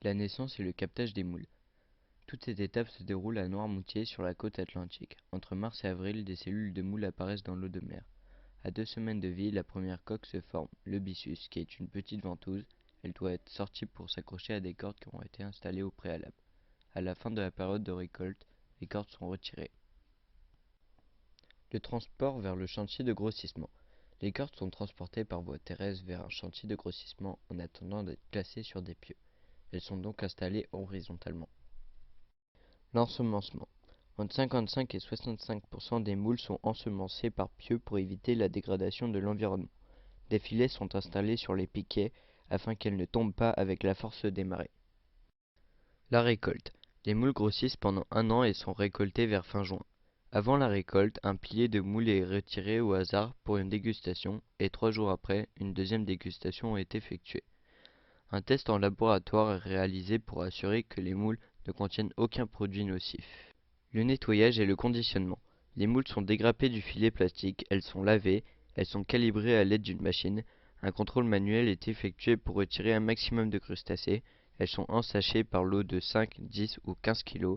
La naissance et le captage des moules. Toute cette étape se déroule à Noirmoutier, sur la côte atlantique. Entre mars et avril, des cellules de moules apparaissent dans l'eau de mer. À 2 semaines de vie, la première coque se forme, le byssus, qui est une petite ventouse. Elle doit être sortie pour s'accrocher à des cordes qui ont été installées au préalable. À la fin de la période de récolte, les cordes sont retirées. Le transport vers le chantier de grossissement. Les cordes sont transportées par voie terrestre vers un chantier de grossissement en attendant d'être placées sur des pieux. Elles sont donc installées horizontalement. L'ensemencement. Entre 55 et 65% des moules sont ensemencés par pieux pour éviter la dégradation de l'environnement. Des filets sont installés sur les piquets afin qu'elles ne tombent pas avec la force des marées. La récolte. Les moules grossissent pendant un an et sont récoltés vers fin juin. Avant la récolte, un pilier de moules est retiré au hasard pour une dégustation et 3 jours après, une deuxième dégustation est effectuée. Un test en laboratoire est réalisé pour assurer que les moules ne contiennent aucun produit nocif. Le nettoyage et le conditionnement. Les moules sont dégrappées du filet plastique, elles sont lavées, elles sont calibrées à l'aide d'une machine. Un contrôle manuel est effectué pour retirer un maximum de crustacés. Elles sont ensachées par lot de 5, 10 ou 15 kg